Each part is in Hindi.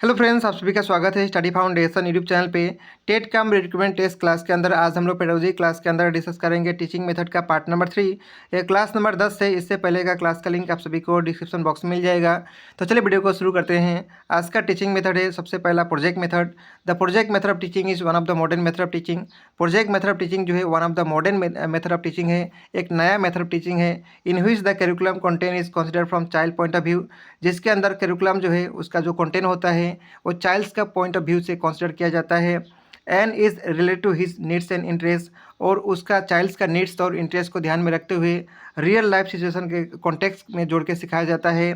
हेलो फ्रेंड्स, आप सभी का स्वागत है स्टडी फाउंडेशन यूट्यूब चैनल पे। टेट कम रिक्रूटमेंट टेस्ट क्लास के अंदर आज हम लोग पेडोलॉजी क्लास के अंदर डिस्कस करेंगे टीचिंग मेथड का पार्ट नंबर 3। ये क्लास नंबर 10 है। इससे पहले का क्लास का लिंक आप सभी को डिस्क्रिप्शन बॉक्स में मिल जाएगा। तो चलिए वीडियो को शुरू करते हैं। आज का टीचिंग मेथड है सबसे पहला project method. The project method of teaching is one of the modern method of teaching. Project method of teaching जो है one of the modern method of teaching है, एक नया मेथड ऑफ टीचिंग है। In which the curriculum content is consider from child point of view, जिसके अंदर करिकुलम जो है उसका जो कंटेंट होता है वो चाइल्ड्स का पॉइंट ऑफ व्यू से कंसिडर किया जाता है। And is related to his needs and interest, और उसका चाइल्ड्स का नीड्स और इंटरेस्ट को ध्यान में रखते हुए रियल लाइफ सिचुएशन के कॉन्टेक्स्ट में जोड़ के सिखाया जाता है।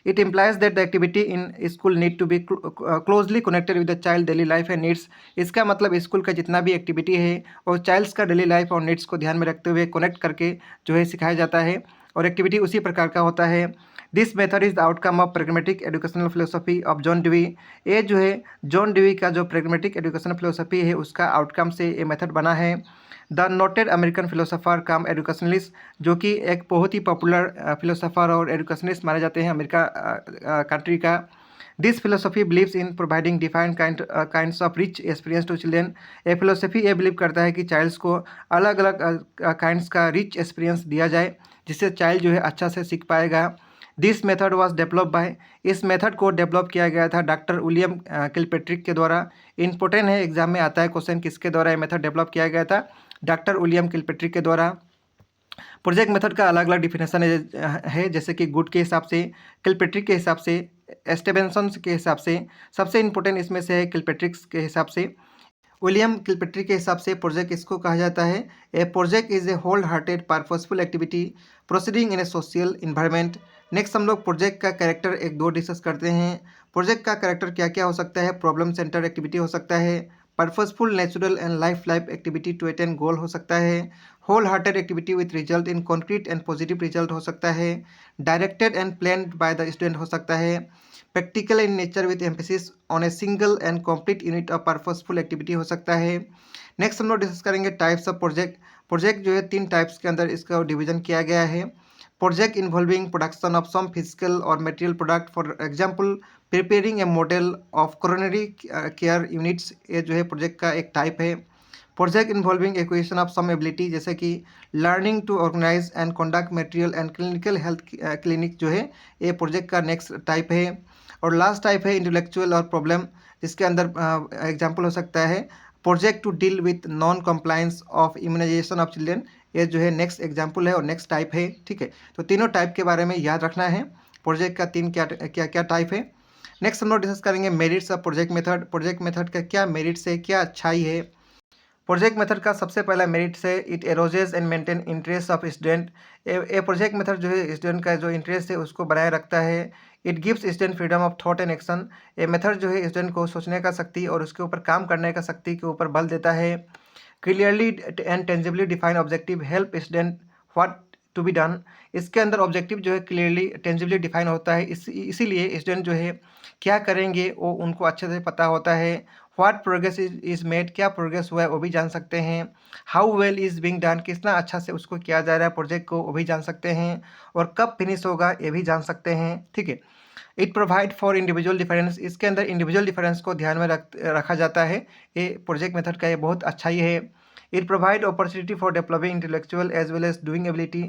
It implies that the activity in school need to be closely connected with the child daily life and needs. इसका मतलब स्कूल का जितना भी एक्टिविटी है और चाइल्ड्स का डेली लाइफ और नीड्स को ध्यान में रखते हुए कनेक्ट करके जो है सिखाया जाता है, और एक्टिविटी उसी प्रकार का होता है। This method is the outcome of pragmatic educational philosophy of John dewy. ये जो है जॉन ड्यूई का जो प्रैग्मेटिक एजुकेशनल फिलोसफी है उसका आउटकम से ये मेथड बना है। The noted American philosopher cum educationalist, जो कि एक बहुत ही पॉपुलर फिलोसोफर और एजुकेशनलिस्ट माने जाते हैं अमेरिका कंट्री का। This philosophy believes in providing defined kinds of rich experience to children. ये फिलोसफी ये बिलीव करता है कि चाइल्ड्स को अलग अलग काइंड्स का रिच एक्सपीरियंस दिया जाए, जिससे चाइल्ड जो है अच्छा से सीख पाएगा। This method was develop by, इस मेथड को डेवलप किया गया था डॉक्टर विलियम किलपेट्रिक के द्वारा। इम्पोर्टेंट है, एग्जाम में आता है क्वेश्चन, किसके द्वारा ये मेथड डेवलप किया गया था? डॉक्टर विलियम किलपेट्रिक के द्वारा। प्रोजेक्ट मेथड का अलग अलग डिफिनेशन है, जैसे कि गुड के हिसाब से, किलपेट्रिक के हिसाब से, स्टेवेंसन के हिसाब से। सबसे इंपॉर्टेंट इसमें से है किलपेट्रिक्स के हिसाब से। विलियम किलपेट्रिक के हिसाब से प्रोजेक्ट इसको कहा जाता है, a project is a whole hearted purposeful activity proceeding in a social environment. Next हम लोग प्रोजेक्ट का कैरेक्टर एक दो डिस्कस करते हैं। प्रोजेक्ट का कैरेक्टर क्या क्या हो सकता है? प्रॉब्लम सेंटर एक्टिविटी हो सकता है, purposeful natural and life activity to attain goal हो सकता है, whole hearted activity with result in concrete and positive result हो सकता है, directed and planned by the student हो सकता है, practical in nature with emphasis on a single and complete unit of purposeful activity हो सकता है। नेक्स्ट हम लोग डिस्कस करेंगे टाइप्स ऑफ प्रोजेक्ट। प्रोजेक्ट जो है 3 टाइप्स के अंदर इसका डिवीजन किया गया है। Project involving production of some physical और material product, for example preparing a model of coronary care units, ये जो है प्रोजेक्ट का एक टाइप है। Project involving acquisition of some ability, जैसे कि learning to organize and conduct material and clinical health clinic, जो है ये प्रोजेक्ट का नेक्स्ट टाइप है। और लास्ट टाइप है इंटेलेक्चुअल और प्रॉब्लम, जिसके अंदर एग्जांपल हो सकता है project to deal with non compliance of immunisation of children, ये जो है नेक्स्ट एग्जांपल है और नेक्स्ट टाइप है। ठीक है, तो तीनों टाइप के बारे में याद रखना है। प्रोजेक्ट का 3 क्या क्या क्या टाइप है। नेक्स्ट हम लोग डिस्कस करेंगे merits of project method. Project method का क्या मेरिट्स है, क्या अच्छाई है? प्रोजेक्ट मेथड का सबसे पहला मेरिट है it arouses and maintain interest of student. A project method जो है स्टूडेंट का जो इंटरेस्ट है उसको बनाए रखता है। It gives student freedom of thought and action. ये मेथड जो है स्टूडेंट को सोचने का शक्ति और उसके ऊपर काम करने का शक्ति के ऊपर बल देता है। Clearly and tangibly define objective help student what to be done. इसके अंदर ऑब्जेक्टिव जो है क्लियरली टेंजिबली डिफाइन होता है, इसीलिए स्टूडेंट जो है क्या करेंगे वो उनको अच्छे से पता होता है। व्हाट प्रोग्रेस इज मेड, क्या प्रोग्रेस हुआ है वो भी जान सकते हैं। How well is being done, कितना अच्छा से उसको किया जा रहा है प्रोजेक्ट को, वो भी जान सकते हैं। और कब फिनिश होगा ये भी जान सकते हैं। ठीक है, it provide for individual difference, इसके अंदर इंडिविजुअल डिफरेंस को ध्यान में रखा जाता है। ये प्रोजेक्ट मेथड का ये बहुत अच्छा ही है। It provide opportunity for developing intellectual as well as doing ability.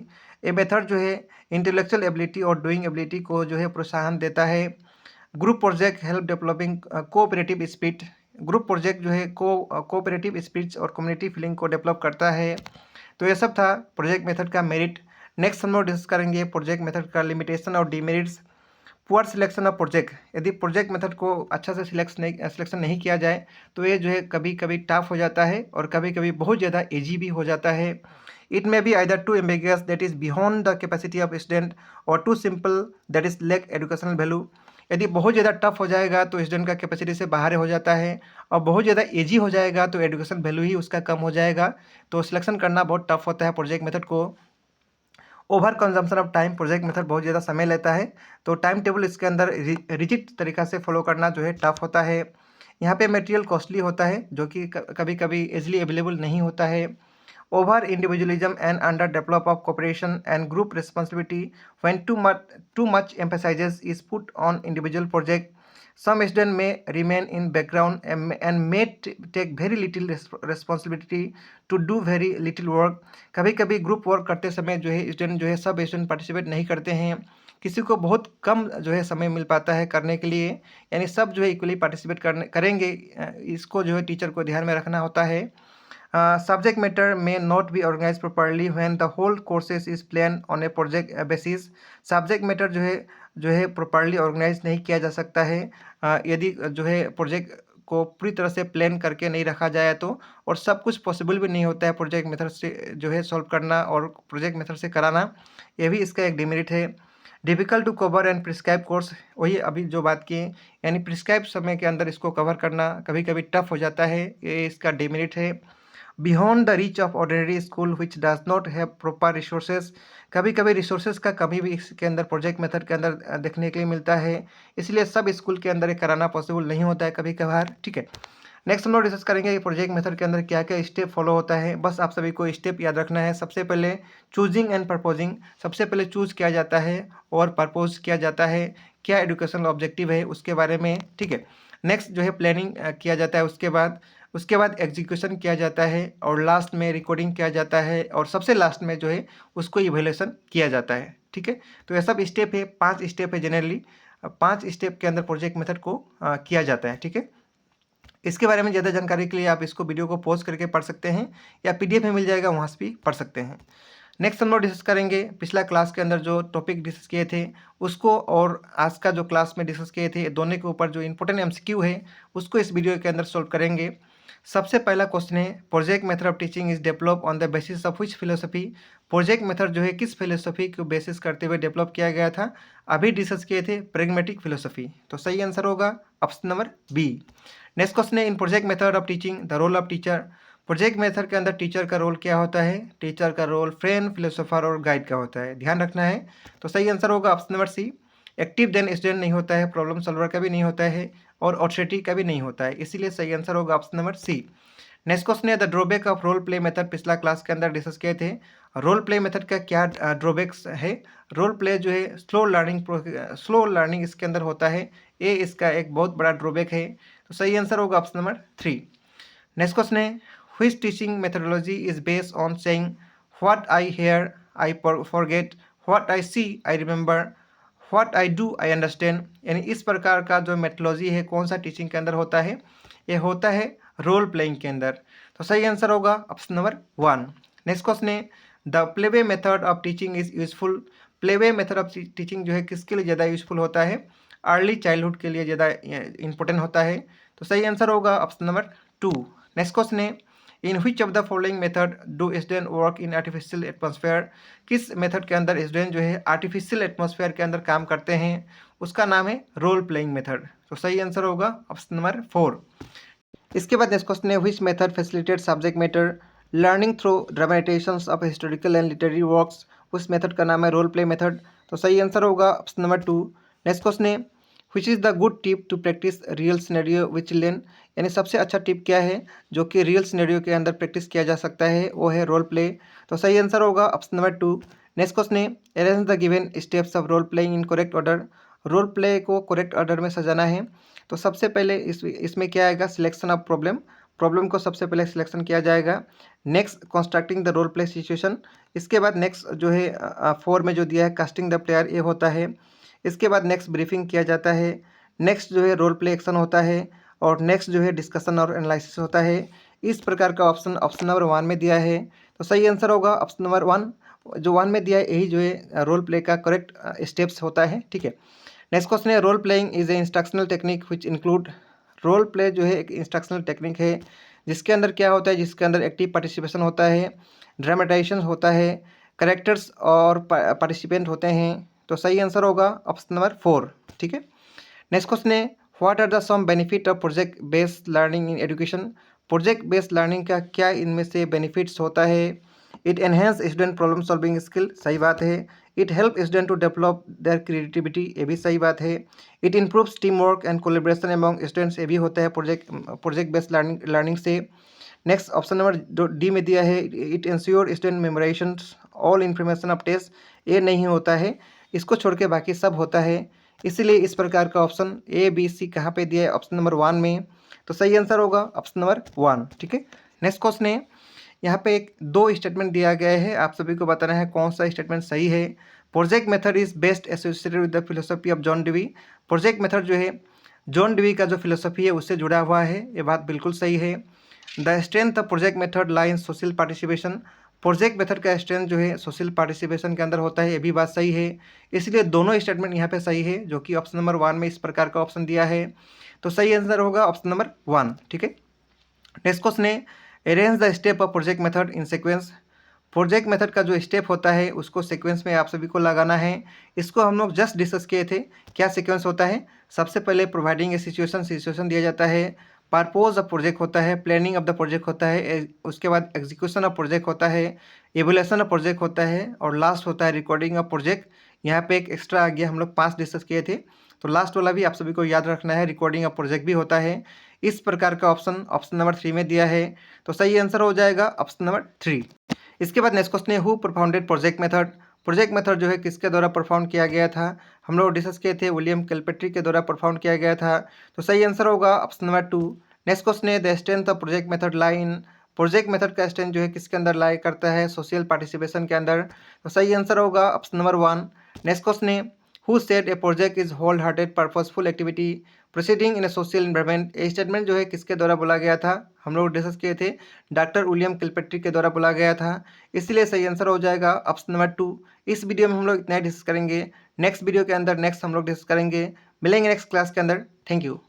ये मेथड जो है इंटेलेक्चुअल एबिलिटी और डूइंग एबिलिटी को जो है प्रोत्साहन देता है। Group project help developing cooperative spirit. Group project जो है कोऑपरेटिव स्पिरिट और कम्युनिटी फीलिंग को डेवलप करता है। तो ये सब था प्रोजेक्ट मेथड का मेरिट। नेक्स्ट हम लोग डिस्कस करेंगे प्रोजेक्ट मेथड का लिमिटेशन और demerits. Poor selection of project, यदि प्रोजेक्ट मेथड को अच्छा से सिलेक्शन नहीं किया जाए तो ये जो है कभी कभी टफ हो जाता है और कभी कभी बहुत ज़्यादा ईजी भी हो जाता है। It may be either too ambiguous that is beyond the capacity of student, और too simple that is lack educational value. यदि बहुत ज़्यादा टफ हो जाएगा तो स्टूडेंट का कैपेसिटी से बाहर हो जाता है, और बहुत ज़्यादा ईजी हो जाएगा तो एजुकेशन वैल्यू ही उसका कम हो जाएगा। तो सिलेक्शन करना बहुत टफ होता है प्रोजेक्ट मेथड को। Over consumption of time, project method बहुत ज़्यादा समय लेता है, तो टाइम टेबल इसके अंदर रिजिड तरीका से फॉलो करना जो है टफ होता है। यहाँ पे मटेरियल कॉस्टली होता है, जो कि कभी कभी इजीली अवेलेबल नहीं होता है। Over individualism and under develop of cooperation and group responsibility when too much emphasises is put on individual project. Some student में remain in background and may take very little responsibility to do very little work. कभी कभी ग्रुप वर्क करते समय जो है स्टूडेंट जो है सब स्टूडेंट पार्टिसिपेट नहीं करते हैं, किसी को बहुत कम जो है समय मिल पाता है करने के लिए, यानी सब जो है इक्वली पार्टिसिपेट करेंगे, इसको जो है टीचर को ध्यान में रखना होता है। Subject matter may not be organized properly when the whole courses is planned on a project basis। Subject matter जो है प्रॉपरली ऑर्गेनाइज नहीं किया जा सकता है यदि जो है प्रोजेक्ट को पूरी तरह से प्लान करके नहीं रखा जाए तो, और सब कुछ पॉसिबल भी नहीं होता है प्रोजेक्ट मेथड से जो है सॉल्व करना और प्रोजेक्ट मेथड से कराना, ये भी इसका एक डिमेरिट है। Difficult to cover and prescribe course, वही अभी जो बात की, यानी प्रिस्क्राइब समय के अंदर इसको कवर करना कभी कभी टफ हो जाता है, ये इसका डिमेरिट है। Beyond the reach of ordinary school which does not have proper resources, कभी कभी रिसोर्सेज का कमी भी इसके अंदर प्रोजेक्ट मेथड के अंदर देखने के लिए मिलता है, इसलिए सब स्कूल के अंदर ये कराना पॉसिबल नहीं होता है कभी कभार, ठीक है। नेक्स्ट हम लोग डिस्कस करेंगे कि प्रोजेक्ट मेथड के अंदर क्या क्या स्टेप फॉलो होता है। बस आप सभी को स्टेप याद रखना है। सबसे पहले चूजिंग एंड प्रपोजिंग, सबसे पहले चूज किया जाता है और प्रपोज किया जाता है, क्या एजुकेशनल ऑब्जेक्टिव है उसके बारे में, ठीक है। नेक्स्ट जो है प्लानिंग किया जाता है, उसके बाद एग्जीक्यूशन किया जाता है, और लास्ट में रिकॉर्डिंग किया जाता है, और सबसे लास्ट में जो है उसको इवेल्यूएशन किया जाता है, ठीक है। तो ये सब स्टेप है, 5 स्टेप है जनरली, 5 स्टेप के अंदर प्रोजेक्ट मेथड को किया जाता है, ठीक है। इसके बारे में ज़्यादा जानकारी के लिए आप इसको वीडियो को पॉज करके पढ़ सकते हैं, या पीडीएफ में मिल जाएगा, वहाँ से भी पढ़ सकते हैं। नेक्स्ट हम लोग डिस्कस करेंगे पिछला क्लास के अंदर जो टॉपिक डिस्कस किए थे उसको, और आज का जो क्लास में डिस्कस किए थे दोनों के ऊपर जो इंपॉर्टेंट एमसीक्यू है उसको इस वीडियो के अंदर सॉल्व करेंगे। सबसे पहला क्वेश्चन है, project method of teaching is develop on the basis of which philosophy. Project method जो है किस फिलोसफी को बेसिस करते हुए डेवलप किया गया था, अभी डिस्कस किए थे प्रेगमेटिक फिलोसफी, तो सही आंसर होगा option number B. Next question है, in project method of teaching the role of teacher. Project method के अंदर टीचर का रोल क्या होता है, टीचर का रोल फ्रेंड, फिलोसोफर और गाइड का होता है, ध्यान रखना है। तो सही आंसर होगा option number C. Active then student नहीं होता है, प्रॉब्लम सॉल्वर का भी नहीं होता है, और ऑथोरिटी का भी नहीं होता है, इसीलिए सही आंसर होगा option number C. Next question है, the drawback of role play method, पिछला क्लास के अंदर डिस्कस किए थे। रोल प्ले मेथड का क्या ड्रॉबैक्स है। रोल प्ले जो है स्लो लर्निंग इसके अंदर होता है, ये इसका एक बहुत बड़ा ड्रॉबैक है, तो सही आंसर होगा ऑप्शन नंबर 3। नेक्स्ट क्वेश्चन है, which teaching methodology is based on saying what I hear I forget, what I see I remember, what I do I understand, यानी इस प्रकार का जो मेथोडोलॉजी है कौन सा टीचिंग के अंदर होता है, ये होता है रोल प्लेइंग के अंदर, तो सही आंसर होगा ऑप्शन नंबर 1। नेक्स्ट क्वेश्चन है, the playway method of teaching is useful. Playway method of teaching जो है किसके लिए ज़्यादा यूजफुल होता है, अर्ली चाइल्डहुड के लिए ज़्यादा इंपॉर्टेंट होता है, तो सही आंसर होगा ऑप्शन नंबर 2। नेक्स्ट क्वेश्चन है, in which of the following method do student work in artificial atmosphere. किस मेथड के अंदर स्टूडेंट जो है आर्टिफिशियल एटमॉस्फेयर के अंदर काम करते हैं, उसका नाम है रोल प्लेइंग मेथड, तो सही आंसर होगा ऑप्शन नंबर 4। इसके बाद नेक्स्ट क्वेश्चन है, which method facilitate subject matter learning through dramatisations of historical and literary works, उस मेथड का नाम है रोल प्ले मेथड, तो सही आंसर होगा ऑप्शन नंबर 2। नेक्स्ट क्वेश्चन है, which is the good tip to practise real scenario with children, यानी सबसे अच्छा टिप क्या है जो कि रियल सिनेरियो के अंदर प्रैक्टिस किया जा सकता है, वो है रोल प्ले, तो सही आंसर होगा ऑप्शन नंबर 2। नेक्स्ट क्वेश्चन है, arrange the given steps of role playing in correct order. Role play को करेक्ट ऑर्डर में सजाना है, तो सबसे पहले इसमें क्या आएगा, सिलेक्शन ऑफ प्रॉब्लम को सबसे पहले सिलेक्शन किया जाएगा। Next constructing the role play situation, इसके बाद नेक्स्ट जो है 4 में जो दिया है कास्टिंग द प्लेयर, ये होता है। इसके बाद नेक्स्ट ब्रीफिंग किया जाता है, नेक्स्ट जो है रोल प्ले एक्शन होता है, और नेक्स्ट जो है डिस्कशन और एनालिसिस होता है। इस प्रकार का ऑप्शन नंबर 1 में दिया है, तो सही आंसर होगा ऑप्शन नंबर 1। जो 1 में दिया है यही जो है रोल प्ले का करेक्ट स्टेप्स होता है, ठीक है। नेक्स्ट क्वेश्चन है, role playing is a instructional technique which include. Role play जो है एक इंस्ट्रक्शनल टेक्निक है जिसके अंदर क्या होता है, जिसके अंदर एक्टिव पार्टिसिपेशन होता है, ड्रामेटाइजेशन होता है, करेक्टर्स और पार्टिसिपेंट होते हैं, तो सही आंसर होगा ऑप्शन नंबर 4, ठीक है। नेक्स्ट क्वेश्चन है, what are the some benefit of project based learning in education. Project based learning का क्या इनमें से बेनिफिट्स होता है। It enhance student problem solving skill, सही बात है। It help student to develop their creativity, ये भी सही बात है। It improves team work and collaboration among students, ये भी होता है प्रोजेक्ट बेस्ड लर्निंग से। नेक्स्ट ऑप्शन नंबर डी में दिया है, it ensure student memorisation all information of test, ये नहीं होता है, इसको छोड़ के बाकी सब होता है। इसीलिए इस प्रकार का ऑप्शन ए बी सी कहाँ पे दिया है, ऑप्शन नंबर 1 में। तो सही आंसर होगा ऑप्शन नंबर 1। ठीक है, नेक्स्ट क्वेश्चन है, यहाँ पे एक दो स्टेटमेंट दिया गया है, आप सभी को बताना है कौन सा स्टेटमेंट सही है। Project method is best associated with the philosophy of John Dewey. Project method जो है जॉन डिवी का जो फिलोसफी है उससे जुड़ा हुआ है, ये बात बिल्कुल सही है। The strength of project method lie in social participation. Project method का स्ट्रेंथ जो है सोशल पार्टिसिपेशन के अंदर होता है, ये भी बात सही है। इसलिए दोनों स्टेटमेंट यहाँ पे सही है, जो कि ऑप्शन नंबर 1 में इस प्रकार का ऑप्शन दिया है। तो सही आंसर होगा ऑप्शन नंबर 1। ठीक है, नेक्स्ट क्वेश्चन है, arrange the step of project method in sequence. Project method का जो स्टेप होता है उसको सीक्वेंस में आप सभी को लगाना है। इसको हम लोग जस्ट डिस्कस किए थे। क्या सीक्वेंस होता है, सबसे पहले प्रोवाइडिंग ए सिचुएशन दिया जाता है, पर्पोज ऑफ प्रोजेक्ट होता है, प्लानिंग ऑफ द प्रोजेक्ट होता है, उसके बाद एग्जीक्यूशन ऑफ प्रोजेक्ट होता है, एवोल्यूशन ऑफ प्रोजेक्ट होता है, और लास्ट होता है रिकॉर्डिंग ऑफ प्रोजेक्ट। यहाँ पे एक एक्स्ट्रा आ गया, हम लोग 5 डिस्कस किए थे, तो लास्ट वाला भी आप सभी को याद रखना है, रिकॉर्डिंग ऑफ प्रोजेक्ट भी होता है। इस प्रकार का ऑप्शन ऑप्शन नंबर 3 में दिया है, तो सही आंसर हो जाएगा ऑप्शन नंबर 3। इसके बाद नेक्स्ट क्वेश्चन है, who performed project method. Project method जो है किसके द्वारा परफॉर्म किया गया था, हम लोग डिस्कस किए थे, विलियम किलपेट्री के द्वारा परफॉर्म किया गया था। तो सही आंसर होगा ऑप्शन नंबर 2। नेक्स्ट क्वेश्चन है, the strength of project method lie in. Project method का स्ट्रेंथ जो है किसके अंदर लाई करता है, सोशल पार्टिसिपेशन के अंदर। तो सही आंसर होगा ऑप्शन नंबर 1। नेक्स्ट क्वेश्चन है, who said a project is whole hearted purposeful activity proceeding in a social environment. ये स्टेटमेंट जो है किसके द्वारा बोला गया था, हम लोग डिस्कस किए थे, डॉक्टर विलियम किलपेट्री के द्वारा बोला गया था। इसलिए सही आंसर हो जाएगा ऑप्शन नंबर 2। इस वीडियो में हम लोग इतना ही डिस्कस करेंगे, नेक्स्ट वीडियो के अंदर नेक्स्ट हम लोग डिस्कस करेंगे। मिलेंगे नेक्स्ट क्लास के अंदर। Thank you.